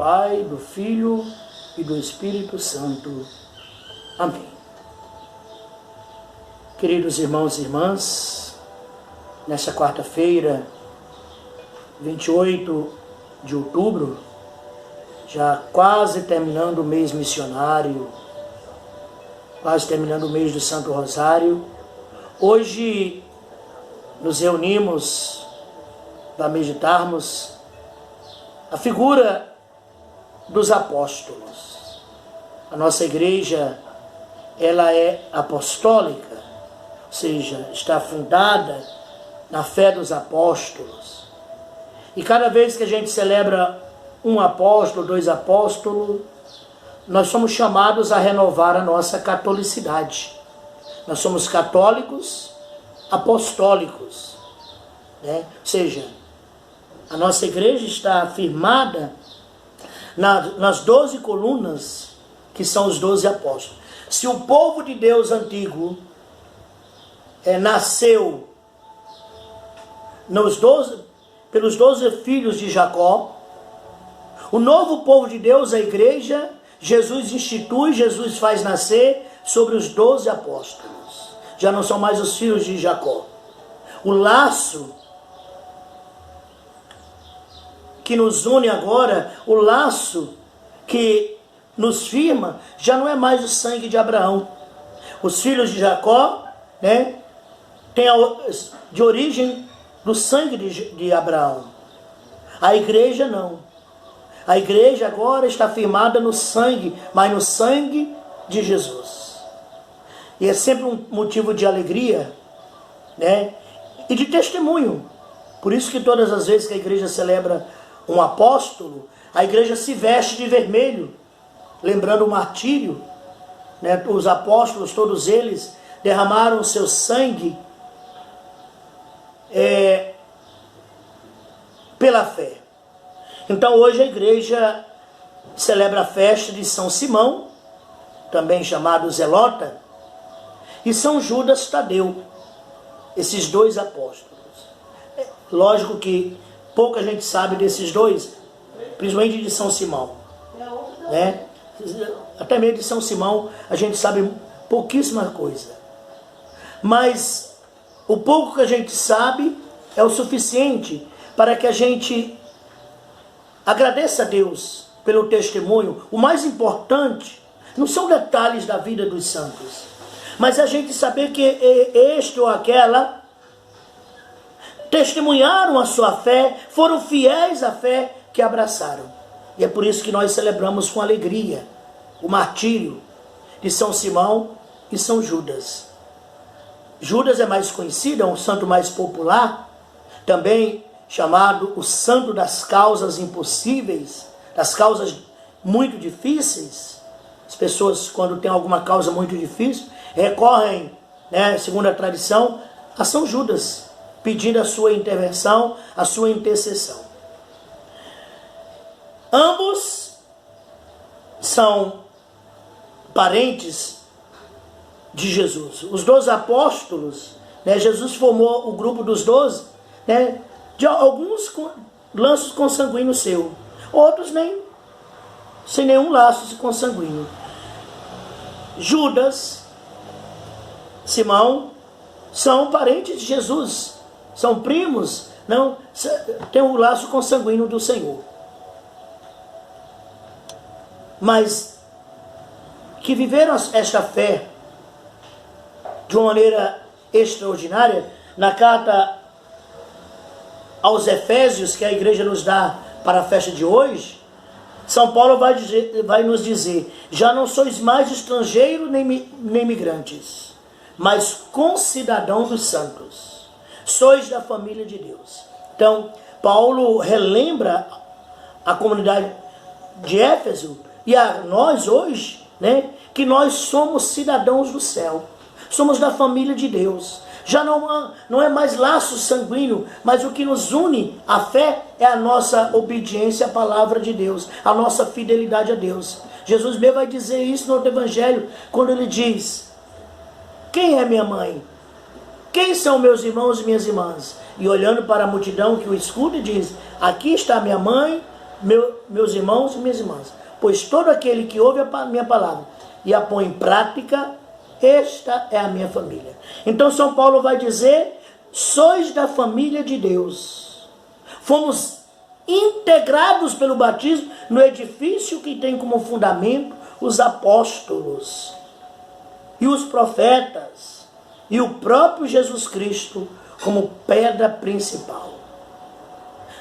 Pai, do Filho e do Espírito Santo. Amém. Queridos irmãos e irmãs, nesta quarta-feira, 28 de outubro, já quase terminando o mês missionário, quase terminando o mês do Santo Rosário, hoje nos reunimos para meditarmos a figura dos apóstolos. A nossa igreja, ela é apostólica, ou seja, está fundada na fé dos apóstolos. E cada vez que a gente celebra um apóstolo, dois apóstolos, nós somos chamados a renovar a nossa catolicidade. Nós somos católicos apostólicos, né? Ou seja, a nossa igreja está firmada nas 12 colunas que são os 12 apóstolos. Se o povo de Deus antigo nasceu pelos 12 filhos de Jacó, o novo povo de Deus, a igreja, Jesus institui, Jesus faz nascer sobre os 12 apóstolos. Já não são mais os filhos de Jacó. O laço que nos une agora, o laço que nos firma, já não é mais o sangue de Abraão. Os filhos de Jacó, né, têm de origem do sangue de Abraão. A igreja não. A igreja agora está firmada no sangue, mas no sangue de Jesus. E é sempre um motivo de alegria, né, e de testemunho. Por isso que todas as vezes que a igreja celebra um apóstolo, a igreja se veste de vermelho, lembrando o martírio, né? Os apóstolos, todos eles, derramaram o seu sangue pela fé. Então hoje a igreja celebra a festa de São Simão, também chamado Zelota, e São Judas Tadeu, esses dois apóstolos. Lógico que pouca gente sabe desses dois, principalmente de São Simão, né? Até mesmo de São Simão a gente sabe pouquíssima coisa. Mas o pouco que a gente sabe é o suficiente para que a gente agradeça a Deus pelo testemunho. O mais importante não são detalhes da vida dos santos, mas a gente saber que este ou aquela testemunharam a sua fé, foram fiéis à fé que abraçaram. E é por isso que nós celebramos com alegria o martírio de São Simão e São Judas. Judas é mais conhecido, é um santo mais popular, também chamado o santo das causas impossíveis, das causas muito difíceis. As pessoas, quando têm alguma causa muito difícil, recorrem, né, segundo a tradição, a São Judas, pedindo a sua intervenção, a sua intercessão. Ambos são parentes de Jesus. Os 12 apóstolos, né, Jesus formou o grupo dos 12, né, de alguns com laços consanguíneos seu, outros nem, sem nenhum laço consanguíneo. Judas, Simão, são parentes de Jesus, são primos, não, tem um laço consanguíneo do Senhor. Mas que viveram esta fé de uma maneira extraordinária. Na carta aos Efésios, que a igreja nos dá para a festa de hoje, São Paulo vai nos dizer: já não sois mais estrangeiros nem migrantes, mas concidadãos dos santos. Sois da família de Deus. Então, Paulo relembra a comunidade de Éfeso e a nós hoje, né, que nós somos cidadãos do céu. Somos da família de Deus. Já não é mais laço sanguíneo, mas o que nos une à fé é a nossa obediência à palavra de Deus, a nossa fidelidade a Deus. Jesus mesmo vai dizer isso no Evangelho, quando ele diz: quem é minha mãe? Quem são meus irmãos e minhas irmãs? E olhando para a multidão que o escuta, diz: aqui está minha mãe meus irmãos e minhas irmãs, pois todo aquele que ouve a minha palavra e a põe em prática, esta é a minha família. Então São Paulo vai dizer, sois da família de Deus. Fomos integrados pelo batismo no edifício que tem como fundamento os apóstolos e os profetas e o próprio Jesus Cristo como pedra principal.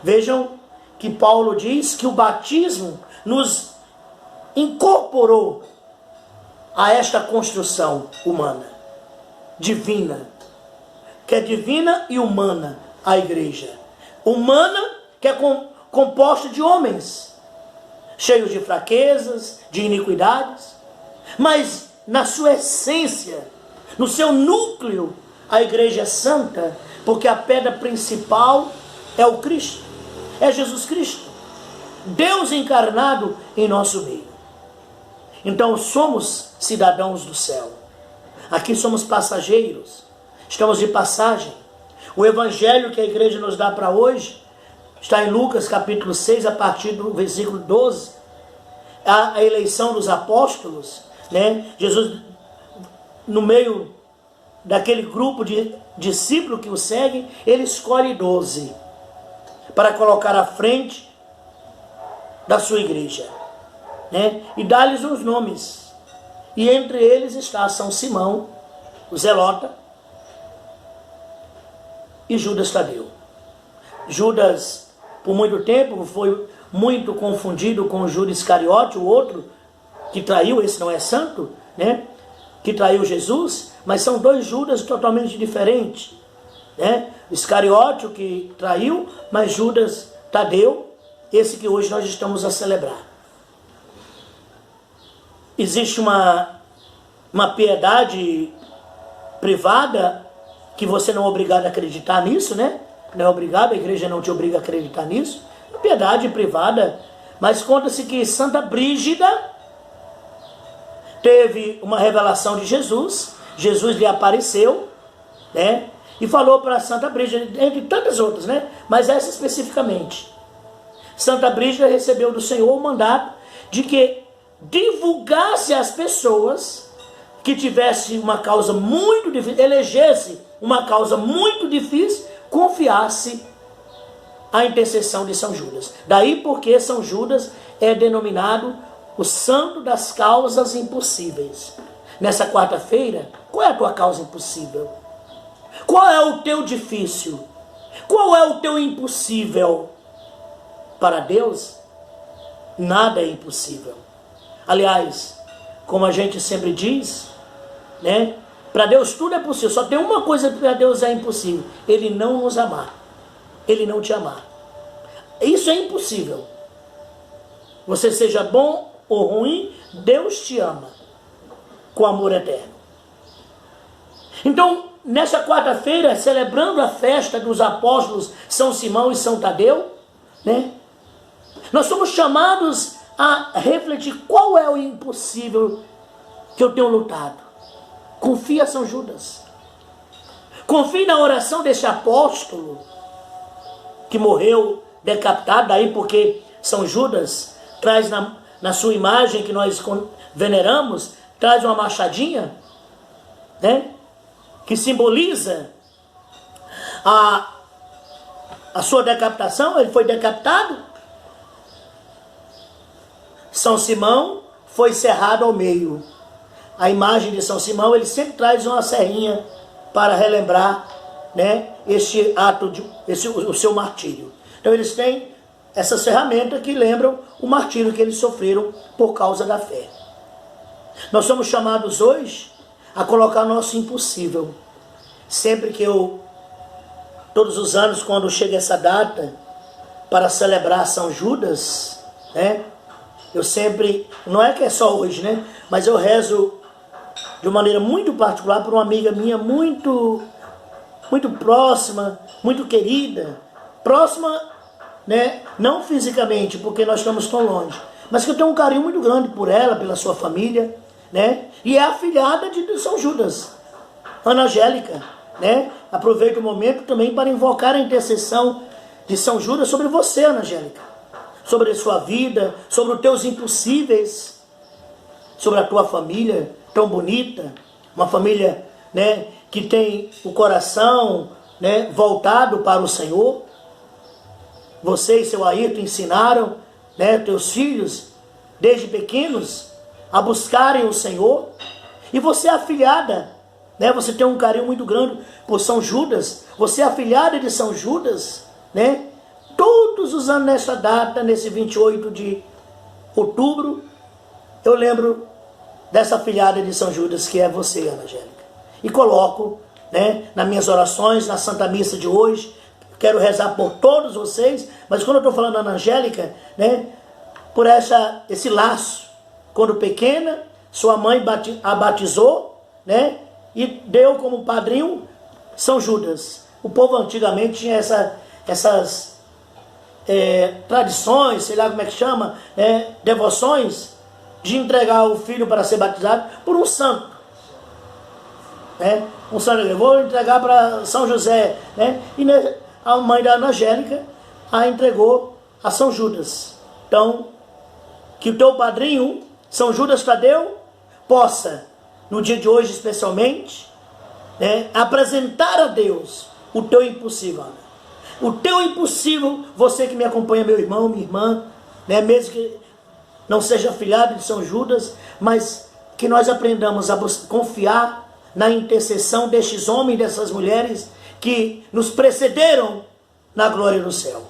Vejam que Paulo diz que o batismo nos incorporou a esta construção humana, divina, que é divina e humana a igreja. Humana, que é composta de homens, cheios de fraquezas, de iniquidades, mas na sua essência, no seu núcleo, a igreja é santa, porque a pedra principal é o Cristo, é Jesus Cristo, Deus encarnado em nosso meio. Então somos cidadãos do céu. Aqui somos passageiros, estamos de passagem. O evangelho que a igreja nos dá para hoje está em Lucas capítulo 6, a partir do versículo 12. A eleição dos apóstolos, né? Jesus, no meio daquele grupo de discípulos que o seguem, ele escolhe 12 para colocar à frente da sua igreja, né? E dá-lhes os nomes. E entre eles está São Simão, o Zelota, e Judas Tadeu. Judas, por muito tempo, foi muito confundido com Judas Iscariote, o outro que traiu, esse não é santo, né? Que traiu Jesus, mas são dois Judas totalmente diferentes, né? Iscariote, o que traiu, mas Judas Tadeu, esse que hoje nós estamos a celebrar. Existe uma piedade privada que você não é obrigado a acreditar nisso, né? Não é obrigado, a igreja não te obriga a acreditar nisso. Uma piedade privada, mas conta-se que Santa Brígida teve uma revelação de Jesus, Jesus lhe apareceu, né? E falou para Santa Brígida, entre tantas outras, né? Mas essa especificamente. Santa Brígida recebeu do Senhor o mandato de que divulgasse às pessoas que tivesse uma causa muito difícil, elegesse uma causa muito difícil, confiasse a intercessão de São Judas. Daí porque São Judas é denominado o santo das causas impossíveis. Nessa quarta-feira, qual é a tua causa impossível? Qual é o teu difícil? Qual é o teu impossível? Para Deus, nada é impossível. Aliás, como a gente sempre diz, né? Para Deus tudo é possível. Só tem uma coisa que para Deus é impossível: Ele não nos amar. Ele não te amar. Isso é impossível. Você seja bom ou ruim, Deus te ama com amor eterno. Então, nessa quarta-feira, celebrando a festa dos apóstolos São Simão e São Tadeu, né? Nós somos chamados a refletir qual é o impossível que eu tenho lutado. Confia, São Judas. Confie na oração desse apóstolo que morreu decapitado, daí porque São Judas traz na sua imagem que nós veneramos, traz uma machadinha, né? Que simboliza a sua decapitação. Ele foi decapitado. São Simão foi cerrado ao meio. A imagem de São Simão, ele sempre traz uma serrinha para relembrar, né, este ato, o seu martírio. Então eles têm essas ferramentas que lembram o martírio que eles sofreram por causa da fé. Nós somos chamados hoje a colocar nosso impossível. Sempre que todos os anos, quando chega essa data para celebrar São Judas, né, eu sempre, não é que é só hoje, né, mas eu rezo de uma maneira muito particular por uma amiga minha muito próxima, muito querida, próxima, né, não fisicamente, porque nós estamos tão longe, mas que eu tenho um carinho muito grande por ela, pela sua família, né, e é afilhada de São Judas, Ana Angélica, né. Aproveito o momento também para invocar a intercessão de São Judas sobre você, Ana Angélica, sobre a sua vida, sobre os teus impossíveis, sobre a tua família tão bonita, uma família, né, que tem o coração, né, voltado para o Senhor. Você e seu Ayrton ensinaram, né, teus filhos, desde pequenos, a buscarem o Senhor. E você é afilhada, né, você tem um carinho muito grande por São Judas. Você é afilhada de São Judas, né? Todos os anos nessa data, nesse 28 de outubro, eu lembro dessa afilhada de São Judas, que é você, Ana Angélica. E coloco, né, nas minhas orações, na Santa Missa de hoje. Quero rezar por todos vocês, mas quando eu estou falando Ana Angélica, né, por esse laço. Quando pequena, sua mãe a batizou, né, e deu como padrinho São Judas. O povo antigamente tinha essas tradições, sei lá como é que chama, devoções, de entregar o filho para ser batizado por um santo. Né? Um santo, eu vou entregar para São José, né? E a mãe da Ana Angélica a entregou a São Judas. Então, que o teu padrinho, São Judas Tadeu, possa, no dia de hoje especialmente, né, apresentar a Deus o teu impossível. O teu impossível, você que me acompanha, meu irmão, minha irmã, né, mesmo que não seja afilhado de São Judas, mas que nós aprendamos a confiar na intercessão destes homens e dessas mulheres que nos precederam na glória do céu.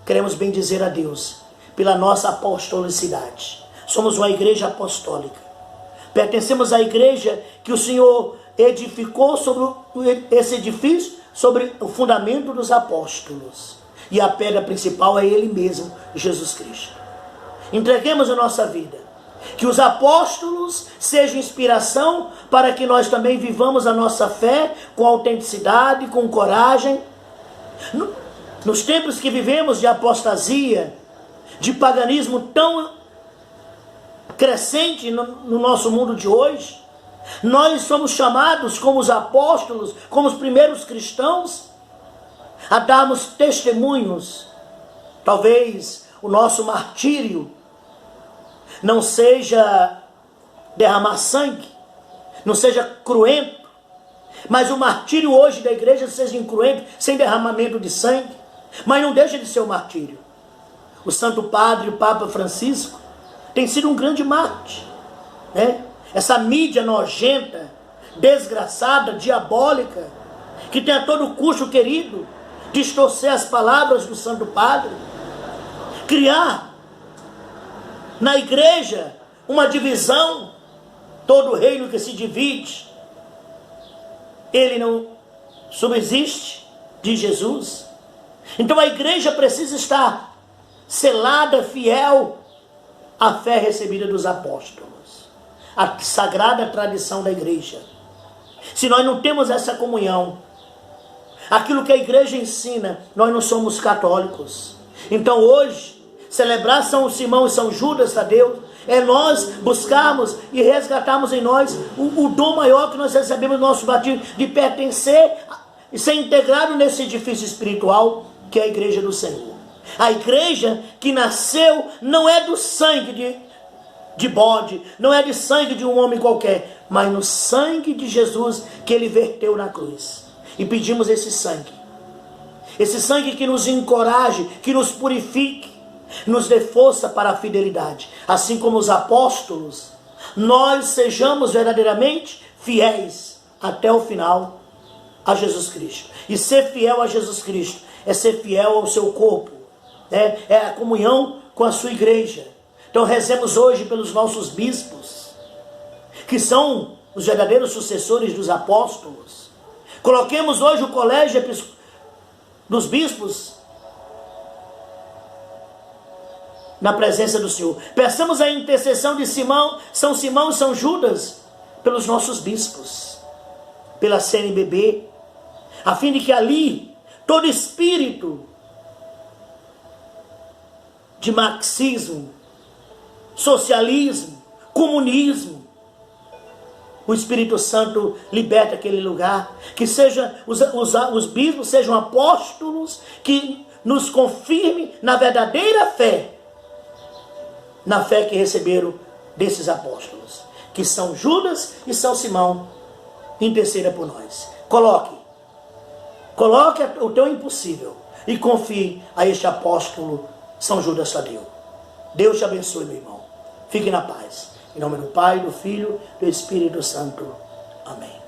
Queremos bendizer a Deus pela nossa apostolicidade. Somos uma igreja apostólica. Pertencemos à igreja que o Senhor edificou sobre esse edifício, sobre o fundamento dos apóstolos. E a pedra principal é Ele mesmo, Jesus Cristo. Entreguemos a nossa vida. Que os apóstolos sejam inspiração para que nós também vivamos a nossa fé com autenticidade, com coragem. Nos tempos que vivemos de apostasia, de paganismo tão crescente no nosso mundo de hoje, nós somos chamados como os apóstolos, como os primeiros cristãos, a darmos testemunhos. Talvez o nosso martírio não seja derramar sangue, não seja cruento, mas o martírio hoje da igreja seja incruento, sem derramamento de sangue, mas não deixa de ser um martírio. O Santo Padre, o Papa Francisco, tem sido um grande mártir, né? Essa mídia nojenta, desgraçada, diabólica, que tem a todo custo querido distorcer as palavras do Santo Padre, criar na igreja uma divisão. Todo reino que se divide, ele não subsiste, diz Jesus. Então a igreja precisa estar selada, fiel à fé recebida dos apóstolos, a sagrada tradição da igreja. Se nós não temos essa comunhão, aquilo que a igreja ensina, nós não somos católicos. Então hoje, celebrar São Simão e São Judas Tadeu, é nós buscarmos e resgatarmos em nós o dom maior que nós recebemos no nosso batismo, de pertencer e ser integrado nesse edifício espiritual que é a igreja do Senhor. A igreja que nasceu não é do sangue de bode, não é de sangue de um homem qualquer, mas no sangue de Jesus que ele verteu na cruz. E pedimos esse sangue que nos encoraje, que nos purifique, nos dê força para a fidelidade. Assim como os apóstolos, nós sejamos verdadeiramente fiéis até o final a Jesus Cristo. E ser fiel a Jesus Cristo é ser fiel ao seu corpo, né? É a comunhão com a sua igreja. Então rezemos hoje pelos nossos bispos, que são os verdadeiros sucessores dos apóstolos. Coloquemos hoje o colégio dos bispos na presença do Senhor. Peçamos a intercessão de São Simão e São Judas pelos nossos bispos, pela CNBB, a fim de que ali todo espírito de marxismo, socialismo, comunismo, o Espírito Santo liberte aquele lugar, que seja os bispos sejam apóstolos, que nos confirme na verdadeira fé, na fé que receberam desses apóstolos, que São Judas e São Simão, interceda por nós. Coloque o teu impossível e confie a este apóstolo São Judas Tadeu. Deus te abençoe, meu irmão. Fique na paz. Em nome do Pai, do Filho e do Espírito Santo. Amém.